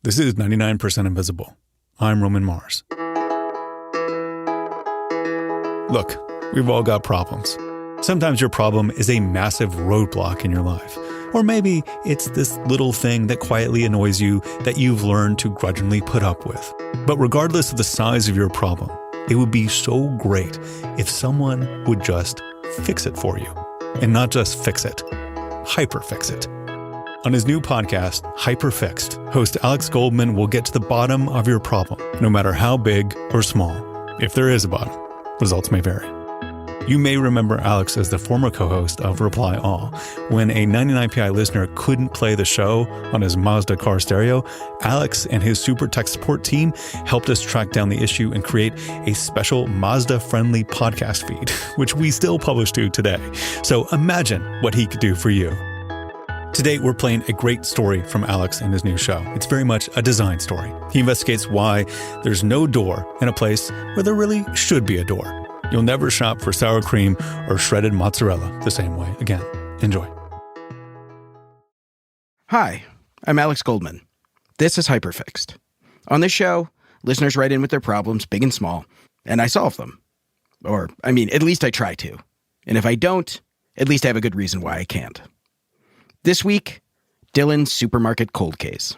This is 99% Invisible. I'm Roman Mars. Look, we've all got problems. Sometimes your problem is a massive roadblock in your life. Or maybe it's this little thing that quietly annoys you that you've learned to grudgingly put up with. But regardless of the size of your problem, it would be so great if someone would just fix it for you. And not just fix it, hyperfix it. On his new podcast, Hyperfixed, host Alex Goldman will get to the bottom of your problem, no matter how big or small. If there is a bottom, results may vary. You may remember Alex as the former co-host of Reply All. When a 99PI listener couldn't play the show on his Mazda car stereo, Alex and his super tech support team helped us track down the issue and create a special Mazda-friendly podcast feed, which we still publish to today. So imagine what he could do for you. Today, we're playing a great story from Alex in his new show. It's very much a design story. He investigates why there's no door in a place where there really should be a door. You'll never shop for sour cream or shredded mozzarella the same way again. Enjoy. Hi, I'm Alex Goldman. This is Hyperfixed. On this show, listeners write in with their problems, big and small, and I solve them. Or, at least I try to. And if I don't, at least I have a good reason why I can't. This week, Dylan's supermarket cold case.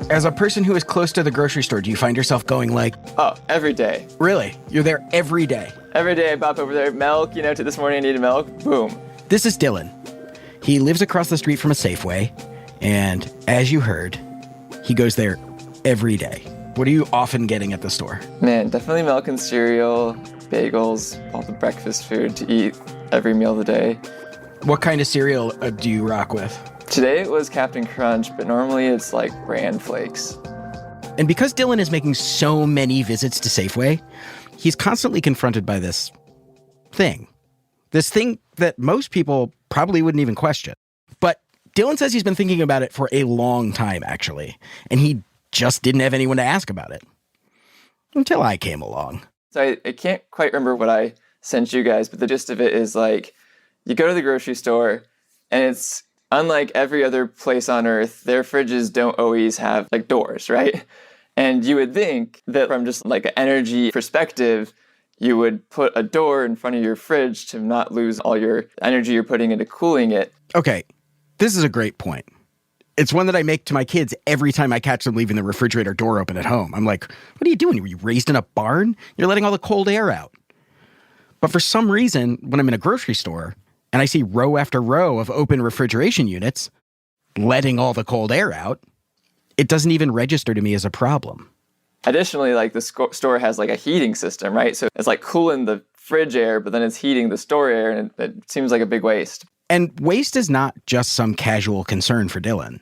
As a person who is close to the grocery store, do you find yourself going like... Oh, every day. Really? You're there every day? Every day I bop over there, milk, to this morning I needed milk, boom. This is Dylan. He lives across the street from a Safeway, and as you heard, he goes there every day. What are you often getting at the store? Man, definitely milk and cereal, bagels, all the breakfast food to eat every meal of the day. What kind of cereal do you rock with? Today it was Captain Crunch, but normally it's like Bran Flakes. And because Dylan is making so many visits to Safeway, he's constantly confronted by this thing. This thing that most people probably wouldn't even question. But Dylan says he's been thinking about it for a long time, actually. And he just didn't have anyone to ask about it. Until I came along. So I can't quite remember what I sent you guys, but the gist of it is like, you go to the grocery store, and it's unlike every other place on earth, their fridges don't always have like doors, right? And you would think that from just like an energy perspective, you would put a door in front of your fridge to not lose all your energy you're putting into cooling it. Okay, this is a great point. It's one that I make to my kids every time I catch them leaving the refrigerator door open at home. I'm like, what are you doing? Were you raised in a barn? You're letting all the cold air out. But for some reason, when I'm in a grocery store and I see row after row of open refrigeration units letting all the cold air out, it doesn't even register to me as a problem. Additionally, like the store has like a heating system, right? So it's like cooling the fridge air, but then it's heating the store air, and it seems like a big waste. And waste is not just some casual concern for Dylan.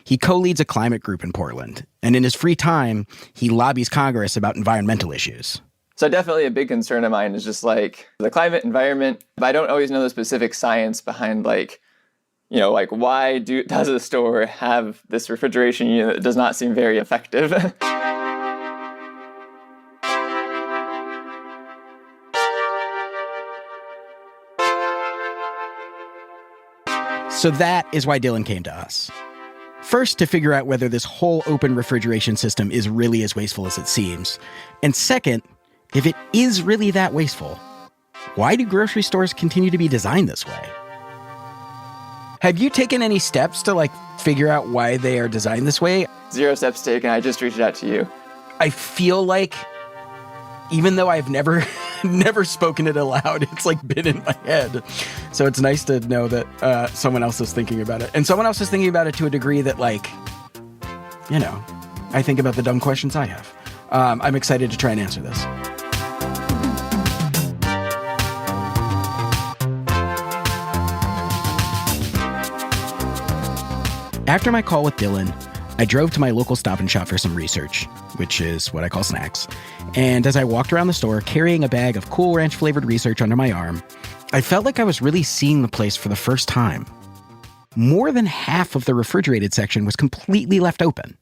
He co-leads a climate group in Portland, and in his free time, he lobbies Congress about environmental issues. So definitely a big concern of mine is just like the climate environment, but I don't always know the specific science behind like why does a store have this refrigeration unit that does not seem very effective? So that is why Dylan came to us. First, to figure out whether this whole open refrigeration system is really as wasteful as it seems. And second, if it is really that wasteful, why do grocery stores continue to be designed this way? Have you taken any steps to figure out why they are designed this way? 0 steps taken. I just reached out to you. I feel like, even though I've never spoken it aloud, it's been in my head. So it's nice to know that someone else is thinking about it. And someone else is thinking about it to a degree that I think about the dumb questions I have. I'm excited to try and answer this. After my call with Dylan, I drove to my local Stop and Shop for some research, which is what I call snacks. And as I walked around the store carrying a bag of Cool Ranch flavored research under my arm, I felt like I was really seeing the place for the first time. More than half of the refrigerated section was completely left open.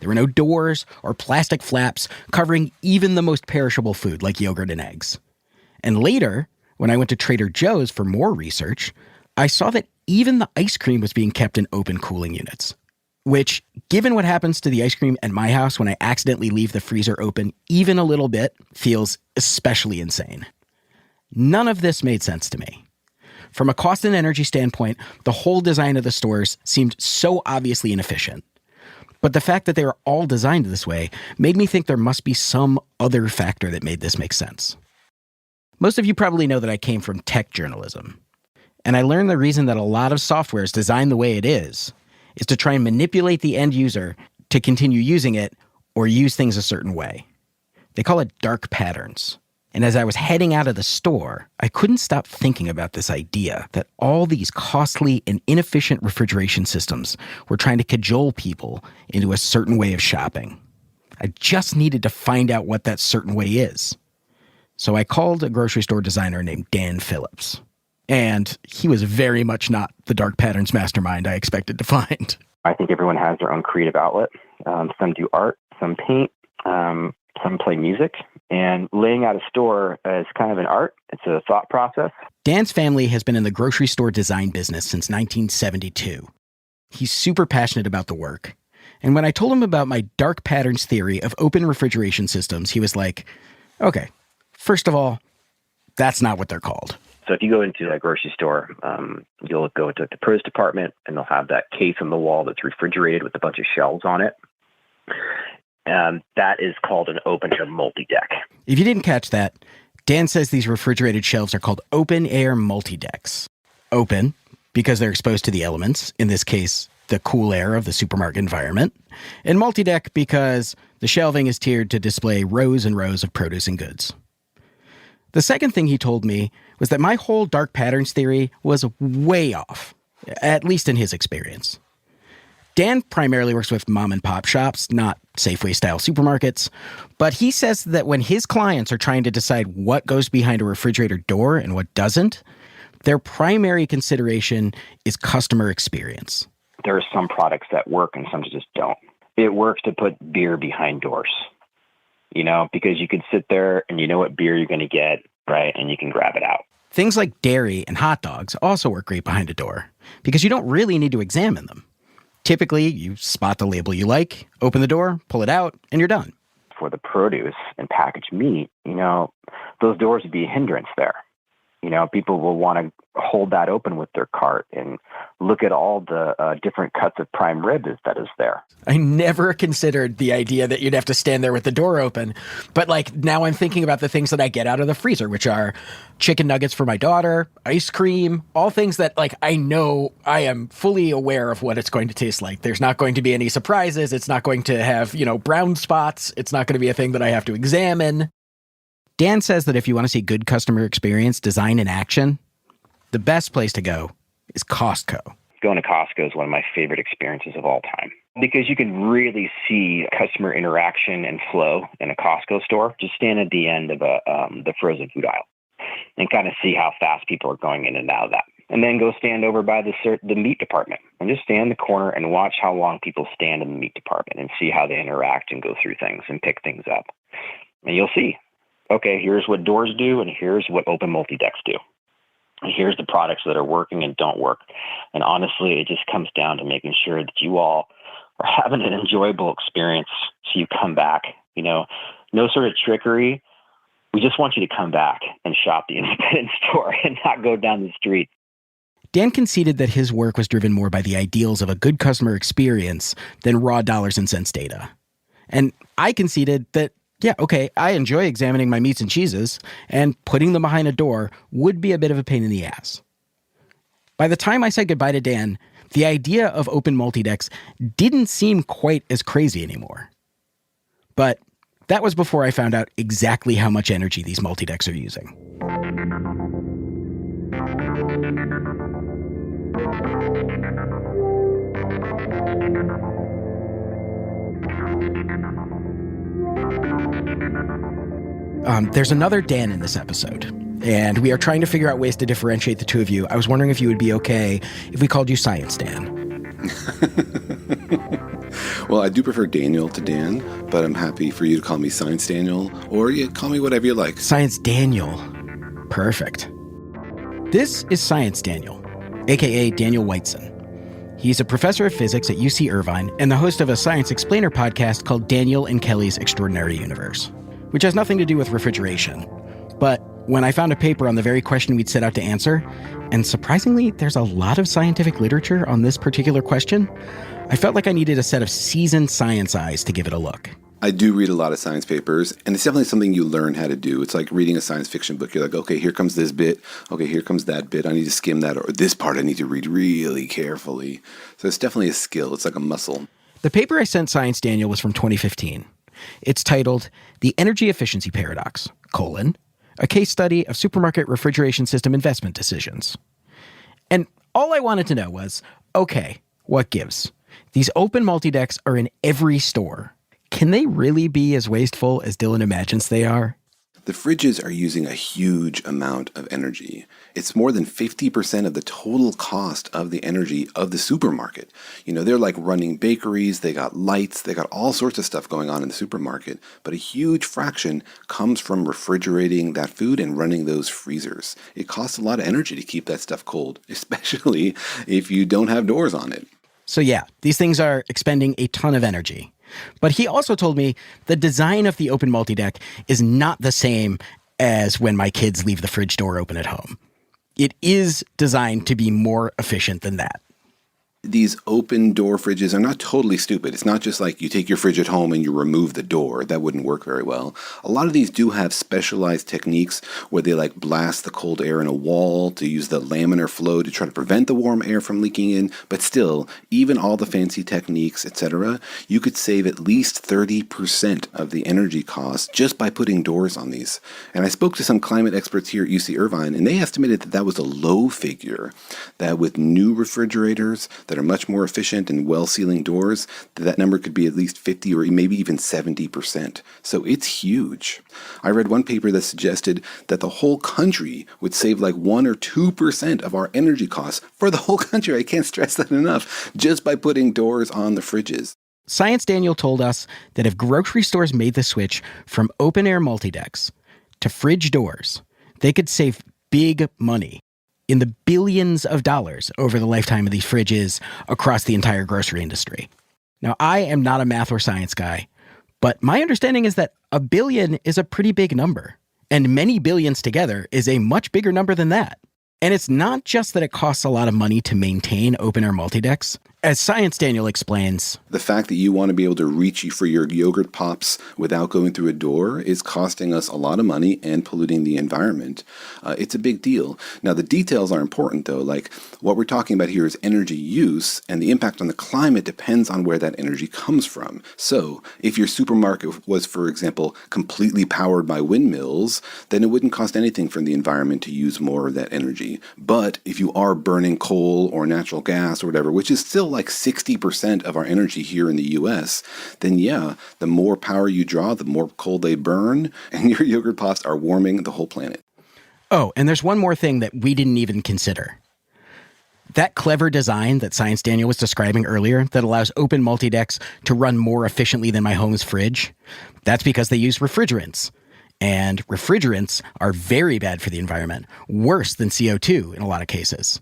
There were no doors or plastic flaps covering even the most perishable food like yogurt and eggs. And later, when I went to Trader Joe's for more research, I saw that even the ice cream was being kept in open cooling units. Which, given what happens to the ice cream at my house when I accidentally leave the freezer open even a little bit, feels especially insane. None of this made sense to me. From a cost and energy standpoint, the whole design of the stores seemed so obviously inefficient. But the fact that they were all designed this way made me think there must be some other factor that made this make sense. Most of you probably know that I came from tech journalism. And I learned the reason that a lot of software is designed the way it is to try and manipulate the end user to continue using it or use things a certain way. They call it dark patterns. And as I was heading out of the store, I couldn't stop thinking about this idea that all these costly and inefficient refrigeration systems were trying to cajole people into a certain way of shopping. I just needed to find out what that certain way is. So I called a grocery store designer named Dan Phillips. And he was very much not the dark patterns mastermind I expected to find. I think everyone has their own creative outlet. Some do art, some paint, some play music. And laying out a store is kind of an art. It's a thought process. Dan's family has been in the grocery store design business since 1972. He's super passionate about the work. And when I told him about my dark patterns theory of open refrigeration systems, he was like, okay, first of all, that's not what they're called. So if you go into a grocery store, you'll go to the produce department and they'll have that case on the wall that's refrigerated with a bunch of shelves on it. That is called an open air multi-deck. If you didn't catch that, Dan says these refrigerated shelves are called open air multi-decks. Open, because they're exposed to the elements, in this case, the cool air of the supermarket environment. And multi-deck because the shelving is tiered to display rows and rows of produce and goods. The second thing he told me was that my whole dark patterns theory was way off, at least in his experience. Dan primarily works with mom and pop shops, not Safeway-style supermarkets, but he says that when his clients are trying to decide what goes behind a refrigerator door and what doesn't, their primary consideration is customer experience. There are some products that work and some just don't. It works to put beer behind doors. Because you could sit there and you know what beer you're going to get, right? And you can grab it out. Things like dairy and hot dogs also work great behind a door because you don't really need to examine them. Typically, you spot the label you like, open the door, pull it out, and you're done. For the produce and packaged meat, those doors would be a hindrance there. People will want to hold that open with their cart and look at all the different cuts of prime rib that is there. I never considered the idea that you'd have to stand there with the door open. But now I'm thinking about the things that I get out of the freezer, which are chicken nuggets for my daughter, ice cream, all things that I know I am fully aware of what it's going to taste like. There's not going to be any surprises. It's not going to have, brown spots. It's not going to be a thing that I have to examine. Dan says that if you want to see good customer experience design in action, the best place to go is Costco. Going to Costco is one of my favorite experiences of all time because you can really see customer interaction and flow in a Costco store. Just stand at the end of the frozen food aisle and kind of see how fast people are going in and out of that. And then go stand over by the meat department and just stand in the corner and watch how long people stand in the meat department and see how they interact and go through things and pick things up. And you'll see, okay, here's what doors do and here's what open multi-decks do. And here's the products that are working and don't work. And honestly, it just comes down to making sure that you all are having an enjoyable experience so you come back. No sort of trickery. We just want you to come back and shop the independent store and not go down the street. Dan conceded that his work was driven more by the ideals of a good customer experience than raw dollars and cents data. And I conceded that, yeah, okay, I enjoy examining my meats and cheeses, and putting them behind a door would be a bit of a pain in the ass. By the time I said goodbye to Dan, the idea of open multi-decks didn't seem quite as crazy anymore. But that was before I found out exactly how much energy these multi-decks are using. There's another Dan in this episode, and we are trying to figure out ways to differentiate the two of you. I was wondering if you would be okay if we called you Science Dan. Well, I do prefer Daniel to Dan, but I'm happy for you to call me Science Daniel, or you call me whatever you like. Science Daniel. Perfect. This is Science Daniel, aka Daniel Whiteson. He's a professor of physics at UC Irvine and the host of a science explainer podcast called Daniel and Kelly's Extraordinary Universe, which has nothing to do with refrigeration. But when I found a paper on the very question we'd set out to answer, and surprisingly, there's a lot of scientific literature on this particular question, I felt like I needed a set of seasoned science eyes to give it a look. I do read a lot of science papers, and it's definitely something you learn how to do. It's like reading a science fiction book. You're like, okay, here comes this bit. Okay, here comes that bit. I need to skim that. Or this part I need to read really carefully. So it's definitely a skill. It's like a muscle. The paper I sent Science Daniel was from 2015. It's titled The Energy Efficiency Paradox, a case study of supermarket refrigeration system investment decisions. And all I wanted to know was, okay, what gives? These open multi-decks are in every store. Can they really be as wasteful as Dylan imagines they are? The fridges are using a huge amount of energy. It's more than 50% of the total cost of the energy of the supermarket. You know, they're like running bakeries, they got lights, they got all sorts of stuff going on in the supermarket, but a huge fraction comes from refrigerating that food and running those freezers. It costs a lot of energy to keep that stuff cold, especially if you don't have doors on it. So yeah, these things are expending a ton of energy. But he also told me the design of the open multi-deck is not the same as when my kids leave the fridge door open at home. It is designed to be more efficient than that. These open door fridges are not totally stupid. It's not just like you take your fridge at home and you remove the door. That wouldn't work very well. A lot of these do have specialized techniques where they like blast the cold air in a wall to use the laminar flow to try to prevent the warm air from leaking in. But still, even all the fancy techniques, etc., you could save at least 30% of the energy cost just by putting doors on these. And I spoke to some climate experts here at UC Irvine, and they estimated that that was a low figure, that with new refrigerators that are much more efficient and well-sealing doors, that number could be at least 50 or maybe even 70%. So it's huge. I read one paper that suggested that the whole country would save like 1 or 2% of our energy costs for the whole country. I can't stress that enough, just by putting doors on the fridges. Science Daniel told us that if grocery stores made the switch from open-air multi-decks to fridge doors, they could save big money, in the billions of dollars over the lifetime of these fridges across the entire grocery industry. Now, I am not a math or science guy, but my understanding is that a billion is a pretty big number, and many billions together is a much bigger number than that. And it's not just that it costs a lot of money to maintain open-air multi-decks. As Science Daniel explains, the fact that you want to be able to reach for your yogurt pops without going through a door is costing us a lot of money and polluting the environment. It's a big deal. Now, the details are important, though. Like, what we're talking about here is energy use, and the impact on the climate depends on where that energy comes from. So, if your supermarket was, for example, completely powered by windmills, then it wouldn't cost anything for the environment to use more of that energy. But if you are burning coal or natural gas or whatever, which is still like 60% of our energy here in the US, then yeah, the more power you draw, the more coal they burn, and your yogurt pops are warming the whole planet. Oh, and there's one more thing that we didn't even consider. That clever design that Science Daniel was describing earlier that allows open multi-decks to run more efficiently than my home's fridge, that's because they use refrigerants. And refrigerants are very bad for the environment, worse than CO2 in a lot of cases.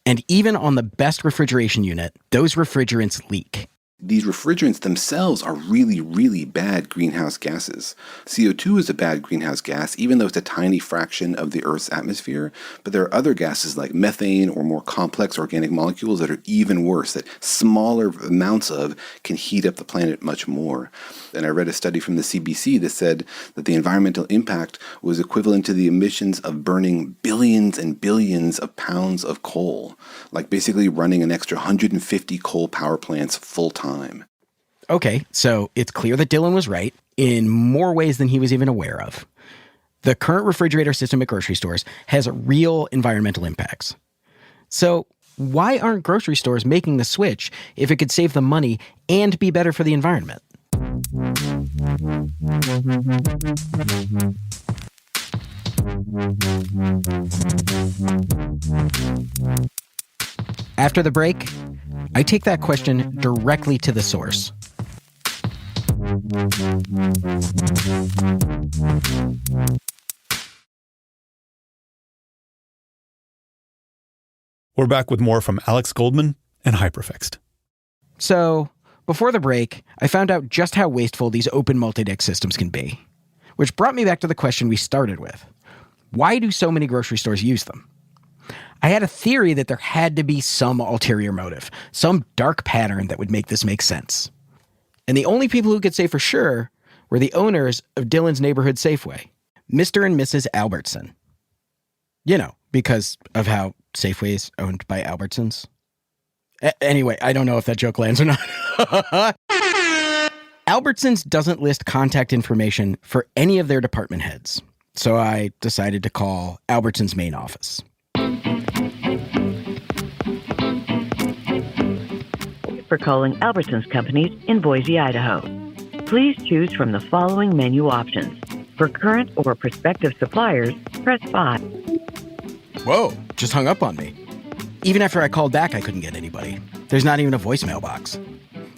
And even on the best refrigeration unit, those refrigerants leak. These refrigerants themselves are really, really bad greenhouse gases. CO2 is a bad greenhouse gas, even though it's a tiny fraction of the Earth's atmosphere. But there are other gases like methane or more complex organic molecules that are even worse, that smaller amounts of can heat up the planet much more. And I read a study from the CBC that said that the environmental impact was equivalent to the emissions of burning billions and billions of pounds of coal, like basically running an extra 150 coal power plants full time. Okay, so it's clear that Dylan was right in more ways than he was even aware of. The current refrigerator system at grocery stores has real environmental impacts. So why aren't grocery stores making the switch if it could save them money and be better for the environment? After the break, I take that question directly to the source. We're back with more from Alex Goldman and Hyperfixed. So, before the break, I found out just how wasteful these open multi-deck systems can be. Which brought me back to the question we started with. Why do so many grocery stores use them? I had a theory that there had to be some ulterior motive, some dark pattern that would make this make sense. And the only people who could say for sure were the owners of Dylan's neighborhood Safeway, Mr. and Mrs. Albertson. You know, because of how Safeway is owned by Albertsons. Anyway, I don't know if that joke lands or not. Albertsons doesn't list contact information for any of their department heads, so I decided to call Albertsons' main office. For calling Albertsons Companies in Boise, Idaho. Please choose from the following menu options. For current or prospective suppliers, press 5. Whoa, just hung up on me. Even after I called back, I couldn't get anybody. There's not even a voicemail box.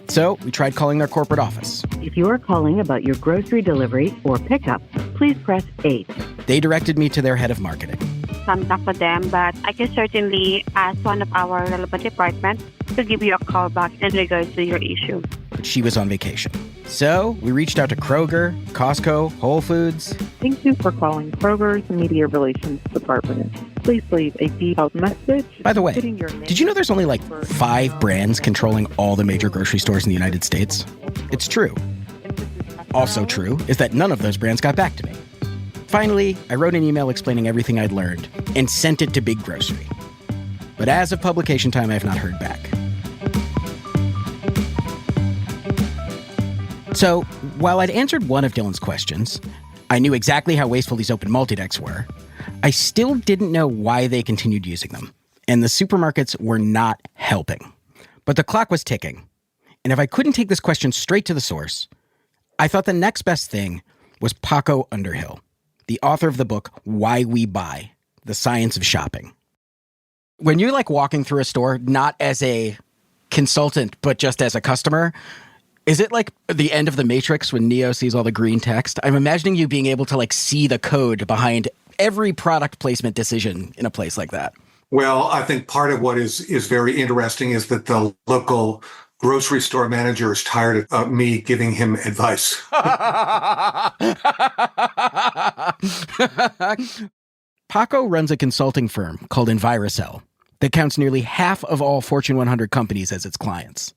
So we tried calling their corporate office. If you are calling about your grocery delivery or pickup, please press 8. They directed me to their head of marketing. Contact with them, but I can certainly ask one of our relevant departments to give you a call back in regards to your issue. But she was on vacation. So we reached out to Kroger, Costco, Whole Foods. Thank you for calling Kroger's Media Relations Department. Please leave a detailed message. By the way, did you know there's only like 5 brands controlling all the major grocery stores in the United States? It's true. Also true is that none of those brands got back to me. Finally, I wrote an email explaining everything I'd learned and sent it to Big Grocery. But as of publication time, I have not heard back. So, while I'd answered one of Dylan's questions, I knew exactly how wasteful these open multi-decks were, I still didn't know why they continued using them. And the supermarkets were not helping. But the clock was ticking. And if I couldn't take this question straight to the source, I thought the next best thing was Paco Underhill, the author of the book Why We Buy, The Science of Shopping. When you're like walking through a store, not as a consultant, but just as a customer, is it like the end of The Matrix when Neo sees all the green text? I'm imagining you being able to like see the code behind every product placement decision in a place like that. Well, I think part of what is very interesting is that the local grocery store manager is tired of me giving him advice. Paco runs a consulting firm called Envirocell that counts nearly half of all Fortune 100 companies as its clients.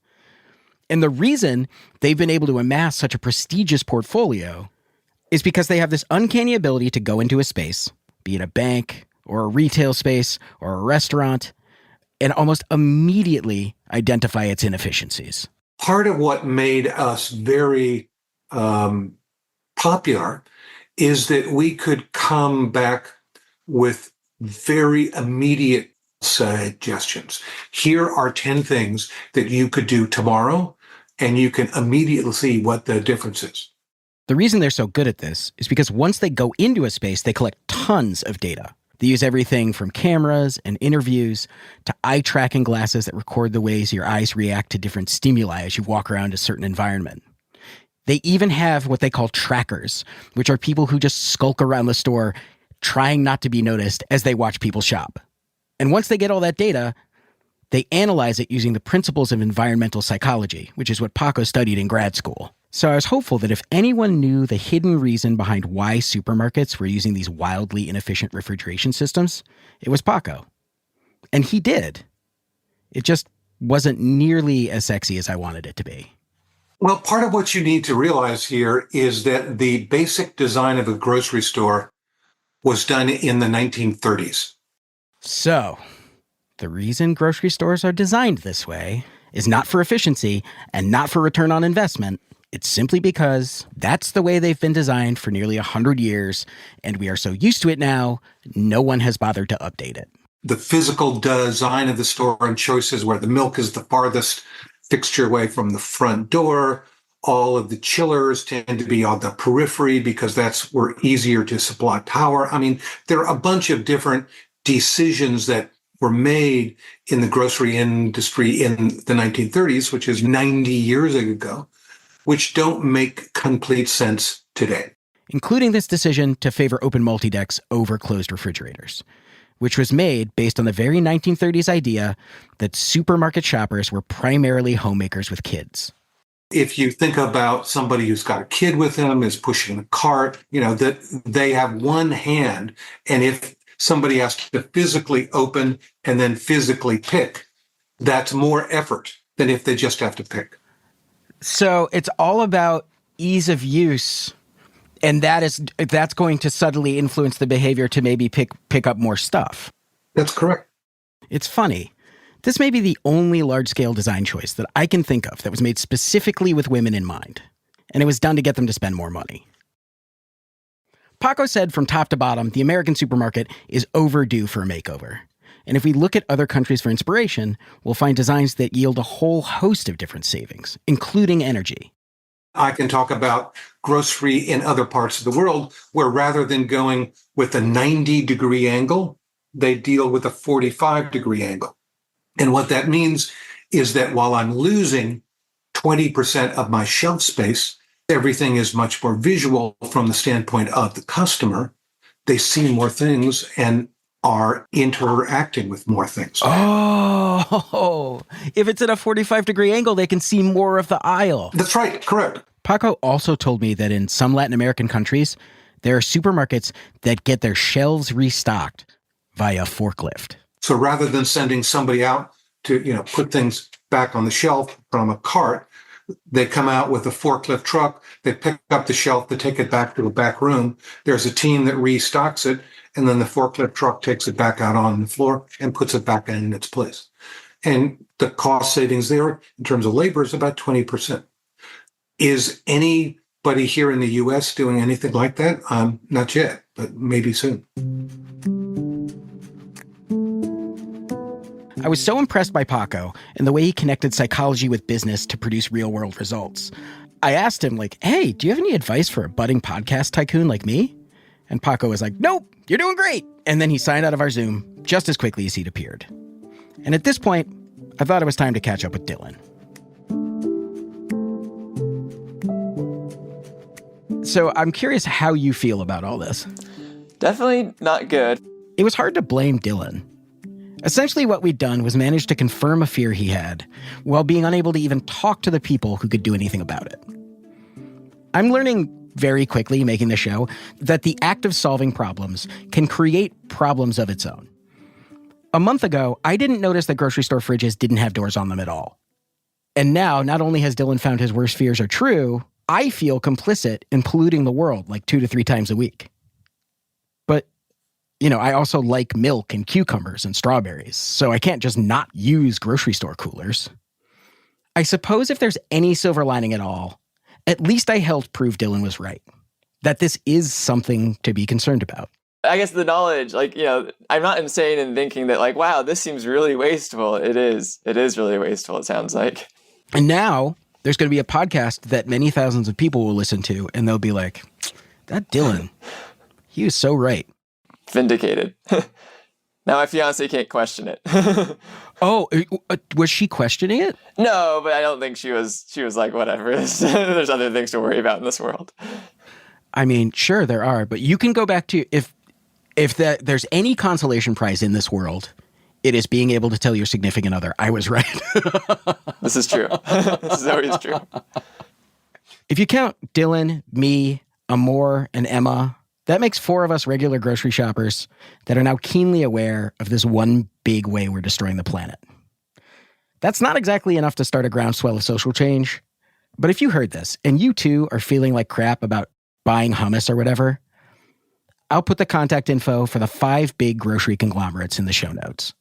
And the reason they've been able to amass such a prestigious portfolio is because they have this uncanny ability to go into a space, be it a bank or a retail space or a restaurant, and almost immediately identify its inefficiencies. Part of what made us very popular is that we could come back with very immediate suggestions. Here are 10 things that you could do tomorrow, and you can immediately see what the difference is. The reason they're so good at this is because once they go into a space, they collect tons of data. They use everything from cameras and interviews to eye-tracking glasses that record the ways your eyes react to different stimuli as you walk around a certain environment. They even have what they call trackers, which are people who just skulk around the store trying not to be noticed as they watch people shop. And once they get all that data, they analyze it using the principles of environmental psychology, which is what Paco studied in grad school. So I was hopeful that if anyone knew the hidden reason behind why supermarkets were using these wildly inefficient refrigeration systems, it was Paco. And he did. It just wasn't nearly as sexy as I wanted it to be. Well, part of what you need to realize here is that the basic design of a grocery store was done in the 1930s. So, the reason grocery stores are designed this way is not for efficiency and not for return on investment. It's simply because that's the way they've been designed for nearly 100 years, and we are so used to it now, no one has bothered to update it. The physical design of the store and choices where the milk is the farthest fixture away from the front door. All of the chillers tend to be on the periphery because that's where easier to supply power. I mean, there are a bunch of different decisions that were made in the grocery industry in the 1930s, which is 90 years ago, which don't make complete sense today. Including this decision to favor open multi-decks over closed refrigerators, which was made based on the very 1930s idea that supermarket shoppers were primarily homemakers with kids. If you think about somebody who's got a kid with them, is pushing a cart, that they have one hand. And if somebody has to physically open and then physically pick, that's more effort than if they just have to pick. So it's all about ease of use. And that's going to subtly influence the behavior to maybe pick up more stuff. That's correct. It's funny. This may be the only large-scale design choice that I can think of that was made specifically with women in mind. And it was done to get them to spend more money. Paco said from top to bottom, the American supermarket is overdue for a makeover. And if we look at other countries for inspiration, we'll find designs that yield a whole host of different savings, including energy. I can talk about grocery in other parts of the world where rather than going with a 90-degree angle, they deal with a 45-degree angle. And what that means is that while I'm losing 20% of my shelf space, everything is much more visual from the standpoint of the customer. They see more things and are interacting with more things. Oh, if it's at a 45-degree angle, they can see more of the aisle. That's right, correct. Paco also told me that in some Latin American countries, there are supermarkets that get their shelves restocked via forklift. So rather than sending somebody out to, put things back on the shelf from a cart, they come out with a forklift truck, they pick up the shelf, they take it back to the back room. There's a team that restocks it, and then the forklift truck takes it back out on the floor and puts it back in its place. And the cost savings there in terms of labor is about 20%. Is anybody here in the U.S. doing anything like that? Not yet, but maybe soon. I was so impressed by Paco and the way he connected psychology with business to produce real-world results. I asked him, hey, do you have any advice for a budding podcast tycoon like me? And Paco was like, nope, you're doing great. And then he signed out of our Zoom just as quickly as he'd appeared. And at this point, I thought it was time to catch up with Dylan. So I'm curious how you feel about all this. Definitely not good. It was hard to blame Dylan. Essentially, what we'd done was manage to confirm a fear he had while being unable to even talk to the people who could do anything about it. I'm learning very quickly, making the show, that the act of solving problems can create problems of its own. A month ago, I didn't notice that grocery store fridges didn't have doors on them at all. And now, not only has Dylan found his worst fears are true, I feel complicit in polluting the world 2 to 3 times a week. But I also like milk and cucumbers and strawberries, so I can't just not use grocery store coolers. I suppose if there's any silver lining at all, at least I helped prove Dylan was right, that this is something to be concerned about. I guess the knowledge, I'm not insane in thinking that wow, this seems really wasteful. It is really wasteful, it sounds like. And now there's going to be a podcast that many thousands of people will listen to, and they'll be like, that Dylan, he was so right. Vindicated. Now my fiance can't question it. Oh, was she questioning it? No, but I don't think she was like, whatever. There's other things to worry about in this world. I mean, sure there are, but you can go back to if there's any consolation prize in this world, it is being able to tell your significant other, I was right. This is true. This is always true. If you count Dylan, me, Amor, and Emma, that makes 4 of us regular grocery shoppers that are now keenly aware of this one big way we're destroying the planet. That's not exactly enough to start a groundswell of social change, but if you heard this and you too are feeling like crap about buying hummus or whatever, I'll put the contact info for the 5 big grocery conglomerates in the show notes.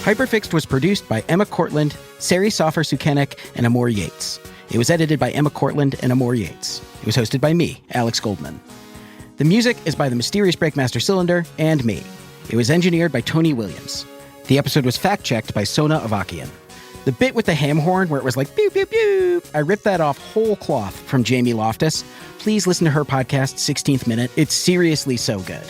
Hyperfixed was produced by Emma Cortland, Sari Sofer-Sukenik, and Amor Yates. It was edited by Emma Cortland and Amor Yates. It was hosted by me, Alex Goldman. The music is by the Mysterious Breakmaster Cylinder and me. It was engineered by Tony Williams. The episode was fact-checked by Sona Avakian. The bit with the ham horn where it was like, pew, pew, pew, I ripped that off whole cloth from Jamie Loftus. Please listen to her podcast, 16th Minute. It's seriously so good.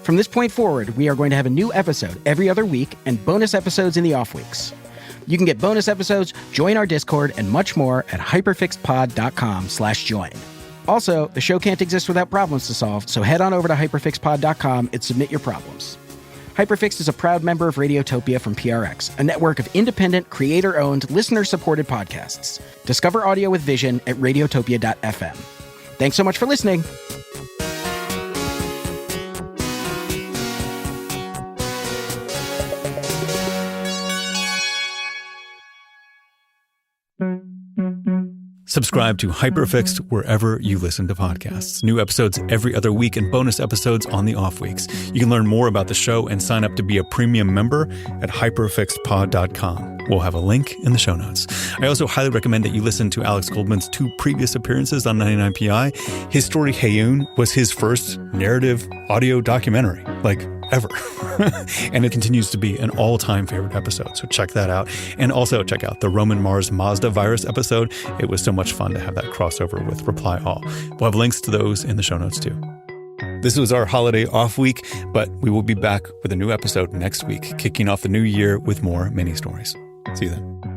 From this point forward, we are going to have a new episode every other week and bonus episodes in the off weeks. You can get bonus episodes, join our Discord, and much more at hyperfixedpod.com/join. Also, the show can't exist without problems to solve, so head on over to hyperfixedpod.com and submit your problems. Hyperfixed is a proud member of Radiotopia from PRX, a network of independent, creator-owned, listener-supported podcasts. Discover audio with vision at radiotopia.fm. Thanks so much for listening. Subscribe to Hyperfixed wherever you listen to podcasts. New episodes every other week and bonus episodes on the off weeks. You can learn more about the show and sign up to be a premium member at hyperfixedpod.com. We'll have a link in the show notes. I also highly recommend that you listen to Alex Goldman's 2 previous appearances on 99PI. His story, Heyoon, was his first narrative audio documentary, like ever. And it continues to be an all-time favorite episode, so check that out. And also check out the Roman Mars Mazda virus episode. It was so much fun to have that crossover with Reply All. We'll have links to those in the show notes too. This was our holiday off week, but we will be back with a new episode next week, kicking off the new year with more mini stories. See you then.